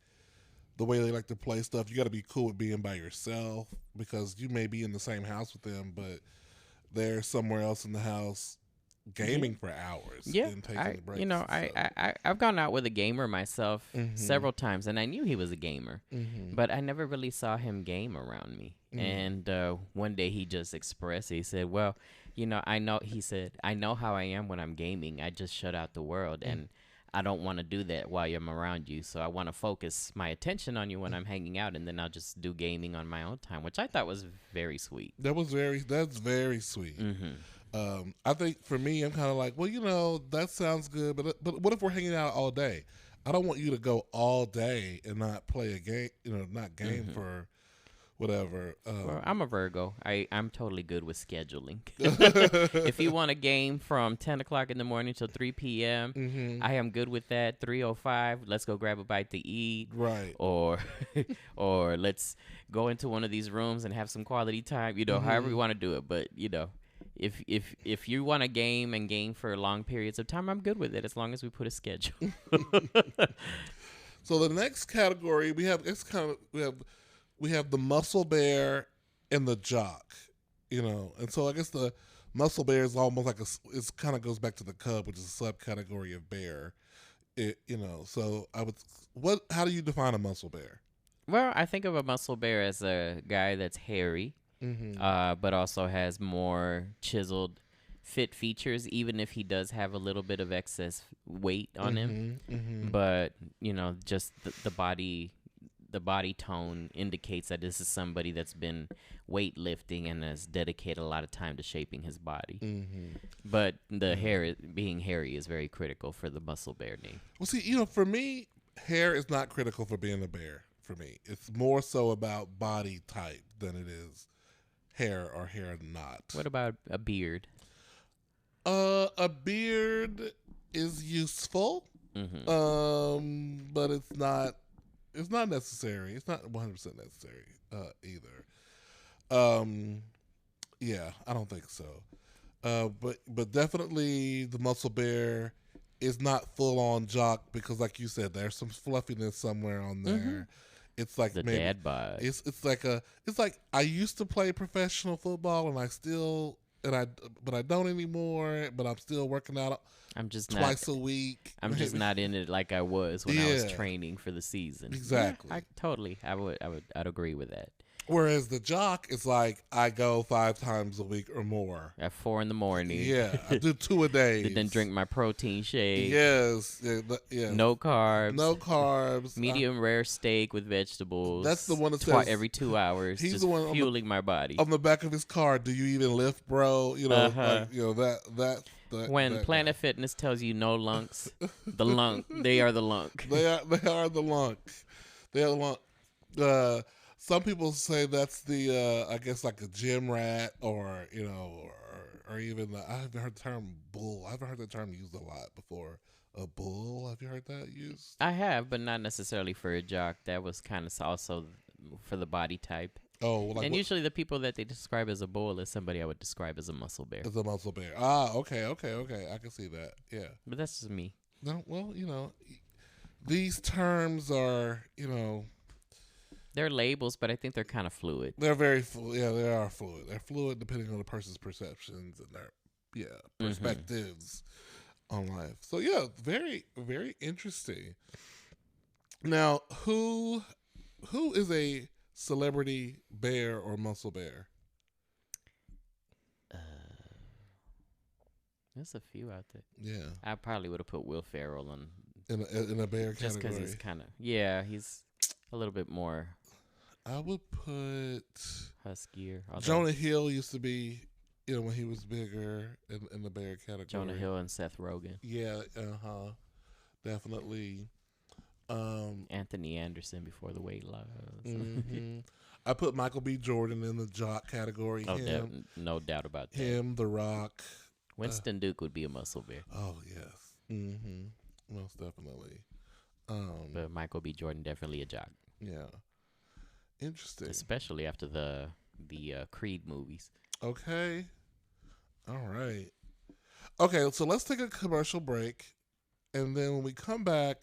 the way they like to play stuff. You got to be cool with being by yourself, because you may be in the same house with them, but they're somewhere else in the house gaming for hours and taking breaks. I've gone out with a gamer myself several times, and I knew he was a gamer, but I never really saw him game around me. And one day he just expressed, he said, well, I know how I am when I'm gaming. I just shut out the world, and I don't want to do that while I'm around you. So I want to focus my attention on you when I'm hanging out, and then I'll just do gaming on my own time, which I thought was very sweet. That's very sweet. I think for me, I'm kind of like, well, that sounds good, but what if we're hanging out all day? I don't want you to go all day and not play a game, not game for whatever. Well, I'm a Virgo. I'm totally good with scheduling. If you want a game from 10 o'clock in the morning till 3 p.m., I am good with that. 3:05, let's go grab a bite to eat. Right. Or let's go into one of these rooms and have some quality time, however you want to do it. But, if you want to game for long periods of time, I'm good with it as long as we put a schedule. So the next category we have the muscle bear and the jock, and so I guess the muscle bear is almost like it kind of goes back to the cub, which is a subcategory of bear. So how do you define a muscle bear? Well, I think of a muscle bear as a guy that's hairy, but also has more chiseled, fit features, even if he does have a little bit of excess weight on him. But, just the body tone indicates that this is somebody that's been weightlifting and has dedicated a lot of time to shaping his body. But the being hairy is very critical for the muscle bear name. Well, see, for me, hair is not critical for being a bear. For me, it's more so about body type than it is hair or hair not. What about a beard? A beard is useful, but it's not necessary. It's not 100% necessary either. Yeah, I don't think so. But definitely the muscle bear is not full on jock, because, like you said, there's some fluffiness somewhere on there. It's like the dad bod. It's like I used to play professional football, but I don't anymore. But I'm still working out. I'm just twice a week. I'm just not in it like I was when I was training for the season. Exactly. Yeah, I'd agree with that. Whereas the jock is like, I go 5 times a week or more. At 4 a.m. Yeah, I do 2 a day. Then drink my protein shake. Yes. No carbs. Medium rare steak with vegetables. That's the one that says every 2 hours. He's the one fueling my body. On the back of his car, do you even lift, bro? When Planet Fitness tells you no lunks, they are the lunk. They are the lunk. They are the lunk. Some people say that's the, I guess, like a gym rat, or or even I haven't heard the term bull. I haven't heard the term used a lot before. A bull. Have you heard that used? I have, but not necessarily for a jock. That was kind of also for the body type. Oh, like And usually the people that they describe as a bull is somebody I would describe as a muscle bear. It's a muscle bear. Ah, okay. I can see that. Yeah. But that's just me. No, well, these terms are, They're labels, but I think they're kind of fluid. they're very fluid. Yeah, they are fluid. They're fluid depending on the person's perceptions and their, perspectives on life. So yeah, very, very interesting. Now, who is a celebrity bear or muscle bear? There's a few out there. Yeah, I probably would have put Will Ferrell on in a bear just because category. he's kind of he's a little bit more I would put huskier. Jonah Hill used to be, when he was bigger in the bear category. Jonah Hill and Seth Rogen. Yeah, definitely. Anthony Anderson before the weight loss. I put Michael B. Jordan in the jock category. Oh, no doubt about that. Him, The Rock. Winston Duke would be a muscle bear. Oh yes, most definitely. But Michael B. Jordan definitely a jock. Yeah, interesting. Especially after the Creed movies. Okay, all right. Okay, so let's take a commercial break, and then when we come back,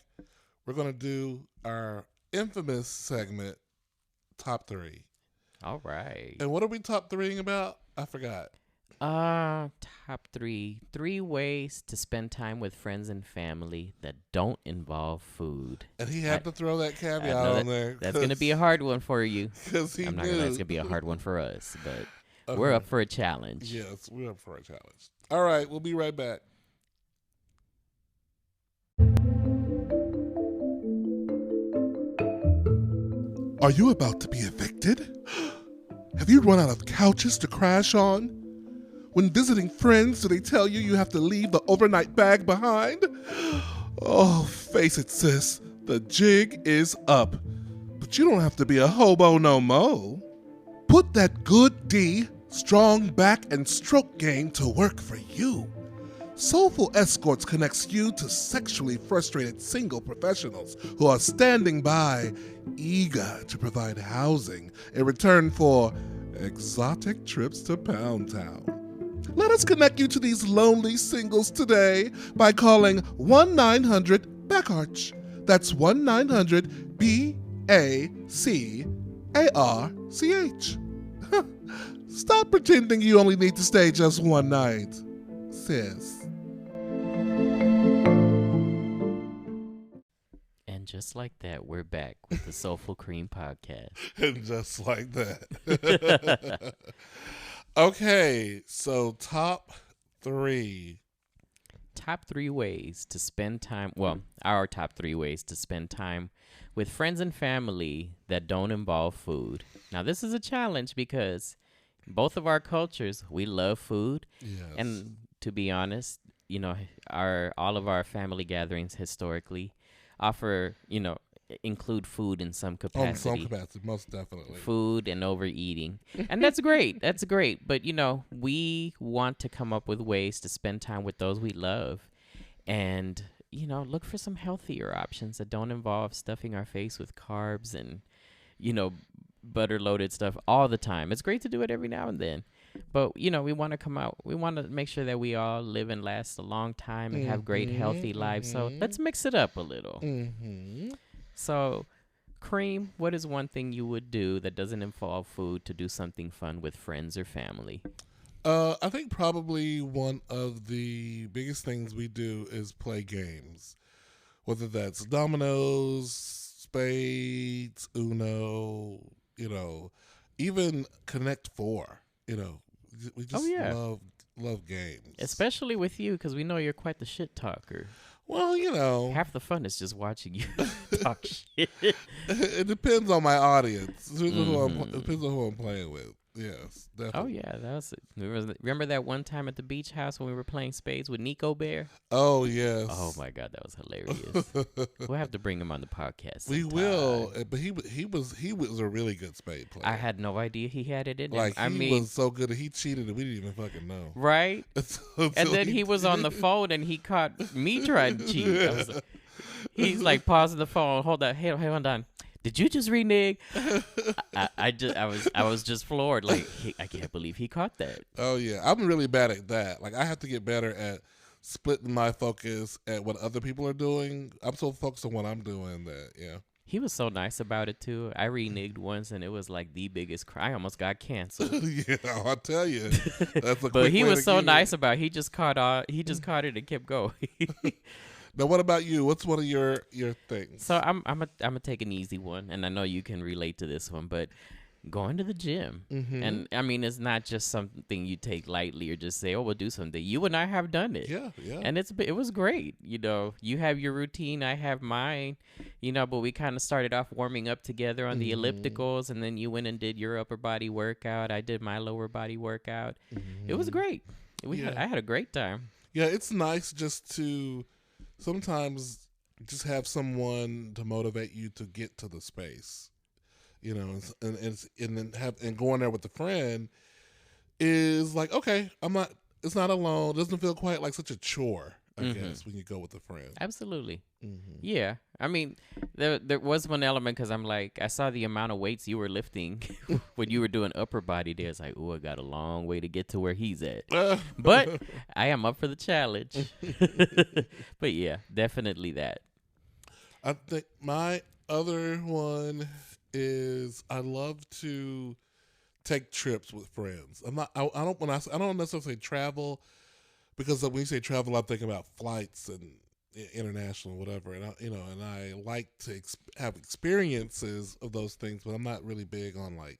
we're gonna do our infamous segment, Top 3. All right. And what are we top 3ing about? I forgot. Top 3 ways to spend time with friends and family that don't involve food. And he had to throw that caveat on there. That's gonna be a hard one for you. Because I'm not gonna. That's gonna be a hard one for us, but we're up for a challenge. Yes, we're up for a challenge. All right, we'll be right back. Are you about to be evicted? Have you run out of couches to crash on? When visiting friends, do they tell you have to leave the overnight bag behind? Oh, face it, sis. The jig is up. But you don't have to be a hobo no mo. Put that good D, strong back and stroke game to work for you. Soulful Escorts connects you to sexually frustrated single professionals who are standing by, eager to provide housing in return for exotic trips to Pound Town. Let us connect you to these lonely singles today by calling 1-900-BACKARCH. That's 1-900-BACARCH. Stop pretending you only need to stay just one night, sis. And just like that, we're back with the Soulful Cream podcast. And just like that. Okay, so top 3. Top 3 ways to spend time. Well, our top 3 ways to spend time with friends and family that don't involve food. Now, this is a challenge because both of our cultures, we love food. Yes. And to be honest, all of our family gatherings historically offer, include food in some capacity. In some capacity, most definitely. Food and overeating. And that's great. That's great. But, we want to come up with ways to spend time with those we love and, look for some healthier options that don't involve stuffing our face with carbs and, butter-loaded stuff all the time. It's great to do it every now and then. But, we want to come out. We want to make sure that we all live and last a long time and have great, healthy lives. So let's mix it up a little. Mm-hmm. So, Cream, what is one thing you would do that doesn't involve food to do something fun with friends or family? I think probably one of the biggest things we do is play games. Whether that's dominoes, spades, Uno, even Connect 4. We just love games. Especially with you, because we know you're quite the shit talker. Well, half the fun is just watching you talk shit. It depends on my audience. It depends on who I'm playing with. Yes, Oh definitely. yeah, that was. Remember that one time at the beach house when we were playing spades with Nico Bear? Oh Oh yes. my god, that was hilarious. We'll have to bring him on the podcast We will, sometime. but he was a really good spade I player. had no idea he had it in him. Like I he mean, was so good that he cheated and we didn't even fucking know right? And until then he he was on the did. phone and he caught me trying to cheat. I was like, he's like pausing the phone. Hold on, hey, hold on. Did you just renege? I was just floored. Like I can't believe he caught that. Oh yeah, I'm really bad at that. Like I have to get better at splitting my focus at what other people are doing. I'm so focused on what I'm doing that yeah. He was so nice about it too. I reneged once and it was like the biggest cry. I almost got canceled. Yeah, I'll tell you. That's a But quick he way was to so get nice it. about it. He just caught it and kept going. Now, what about you? What's one of your So things? I'm gonna take an easy one, and I know you can relate to this one, but going to the gym. Mm-hmm. And I mean, it's not just something you take lightly or just say, "Oh, we'll do something." You and I have done it, Yeah, yeah. and it was great. You know, you have your routine, I have mine. You know, but we kind of started off warming up together on the Mm-hmm. ellipticals, and then you went and did your upper body workout. I did my lower body workout. It was Mm-hmm. great. Yeah, I had a great time. yeah. It's nice just to sometimes just have someone to motivate you to get to the space. You know, and then have and going there with a friend is like okay, I'm not. It's not alone. It doesn't feel quite like such a chore. I Hmm. guess when you go with a friend. Absolutely. Mm-hmm. Yeah, I mean, there was one element because I'm like, I saw the amount of weights you were lifting when you were doing upper body. There, it's like, oh, I got a long way to get to where he's at, but I am up for the challenge. But yeah, definitely that. I think my other one is I love to take trips with friends. I'm not. I don't. When I don't necessarily say travel because when you say travel, I'm thinking about flights and international, whatever. And and I like to have experiences of those things, but I'm not really big on like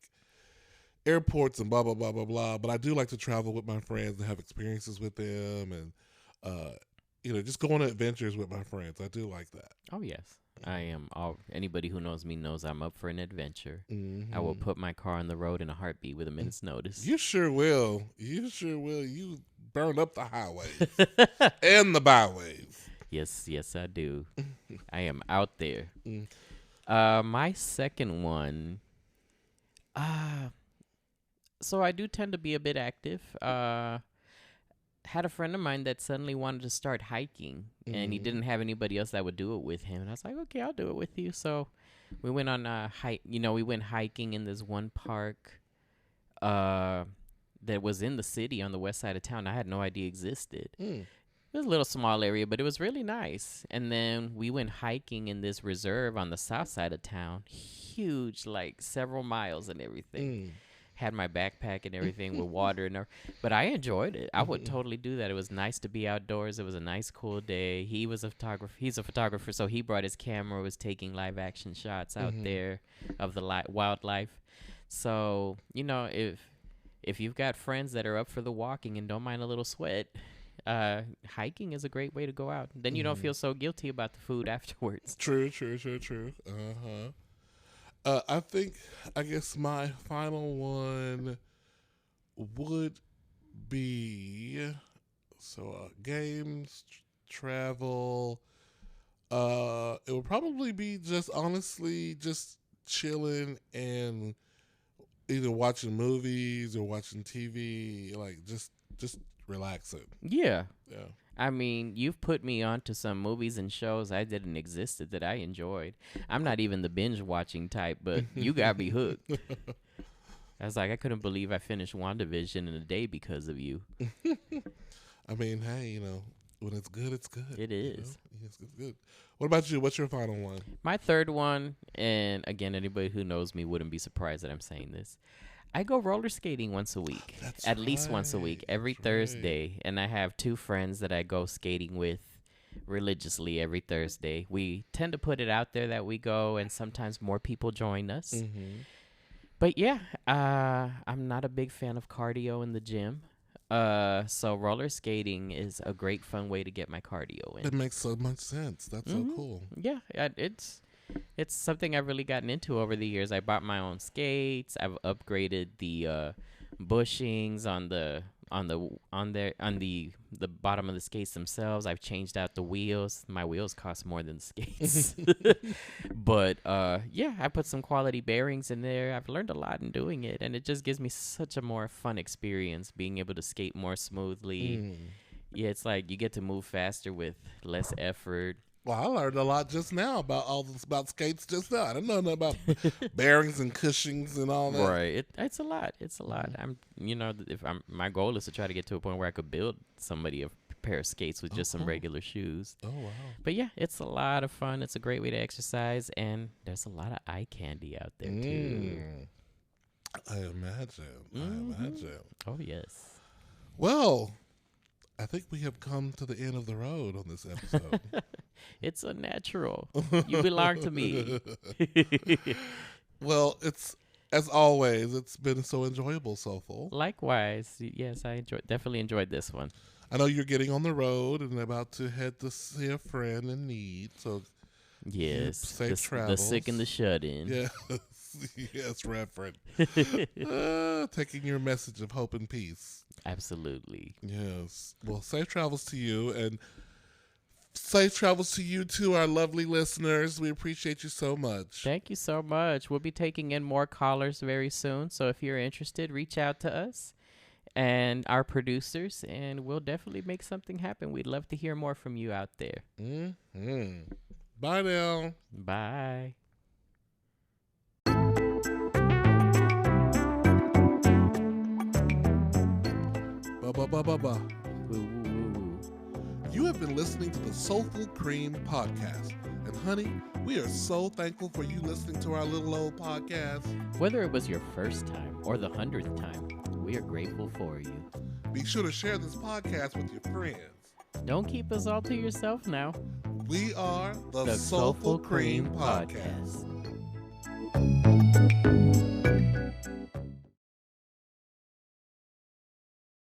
airports and blah blah blah blah blah. But I do like to travel with my friends and have experiences with them, and just go on adventures with my friends. I do like that. Oh yes, I am. All anybody who knows me knows I'm up for an adventure. I will Hmm. put my car on the road in a heartbeat with a minute's notice. You sure will. You sure will. You burn up the highways and the byways. Yes, yes, I do. I am out there. Mm. My second one. Uh so I do tend to be a bit active. Had a friend of mine that suddenly wanted to start hiking, and he Mhm. didn't have anybody else that would do it with him. And I was like, okay, I'll do it with you. So we went on a hike. You know, we went hiking in this one park uh, that was in the city on the west side of town. I had no idea existed. Mm. It was a little small area, but it was really nice. And then we went hiking in this reserve on the south side of town. Huge, like several miles and everything. Mm. Had my backpack and everything with water and but I enjoyed it. I would totally do that. It was nice to be outdoors. It was a nice cool day. He was a photographer. He's a photographer, so he brought his camera, was taking live action shots out Mhm. there of the wildlife. So, you know, if you've got friends that are up for the walking and don't mind a little sweat, hiking is a great way to go out. Then you don't Mhm. feel so guilty about the food afterwards. True. True. True. True. Uh-huh. I think. I guess my final one would be games, travel. It would probably be just honestly just chilling and either watching movies or watching TV, like just relaxing. Yeah. Yeah. I mean, you've put me onto some movies and shows I didn't existed that I enjoyed. I'm not even the binge watching type, but you got me hooked. I was like, I couldn't believe I finished WandaVision in a day because of you. I mean, hey, when it's good, it's good. It is. It's good. What about you? What's your final one? My third one, and again, anybody who knows me wouldn't be surprised that I'm saying this. I go roller skating once a week, That's at least once a week, right. every That's right. Thursday. And I have two friends that I go skating with religiously every Thursday. We tend to put it out there that we go, and sometimes more people join us. Mm-hmm. But yeah, I'm not a big fan of cardio in the gym. So roller skating is a great fun way to get my cardio That in. makes so much sense. That's so Hmm. cool. Yeah, it's It's something I've really gotten into over the years. I bought my own skates. I've upgraded the bushings on the bottom of the skates themselves. I've changed out the wheels. My wheels cost more than the skates. But yeah, I put some quality bearings in there. I've learned a lot in doing it, and it just gives me such a more fun experience being able to skate more smoothly. Yeah, it's like you get to move faster with less effort. Well, I learned a lot just now about all this about skates just now. I didn't know nothing about bearings and cushions and all that. Right. It's a lot. It's a lot. My goal is to try to get to a point where I could build somebody a pair of skates with just some regular shoes. Oh, wow. But yeah, it's a lot of fun. It's a great way to exercise, and there's a lot of eye candy out there too. I imagine. Oh yes. Well, I think we have come to the end of the road on this episode. It's unnatural. You belong to me. Well, as always, it's been so enjoyable, Soulful. Likewise. Yes, I definitely enjoyed this one. I know you're getting on the road and about to head to see a friend in need. So, yes, safe travels. The sick and the shut-in. Yes, Reverend. Taking your message of hope and peace. Absolutely. Yes. Well, safe travels to you, and safe travels to you too, our lovely listeners. We appreciate you so much. Thank you so much. We'll be taking in more callers very soon. So if you're interested, reach out to us and our producers, and we'll definitely make something happen. We'd love to hear more from you out there. Bye now. Bye. Ba. You have been listening to the Soulful Cream Podcast. And honey, we are so thankful for you listening to our little old podcast. Whether it was your first time or the 100th time, we are grateful for you. Be sure to share this podcast with your friends. Don't keep us all to yourself now. We are the Soulful Cream Podcast.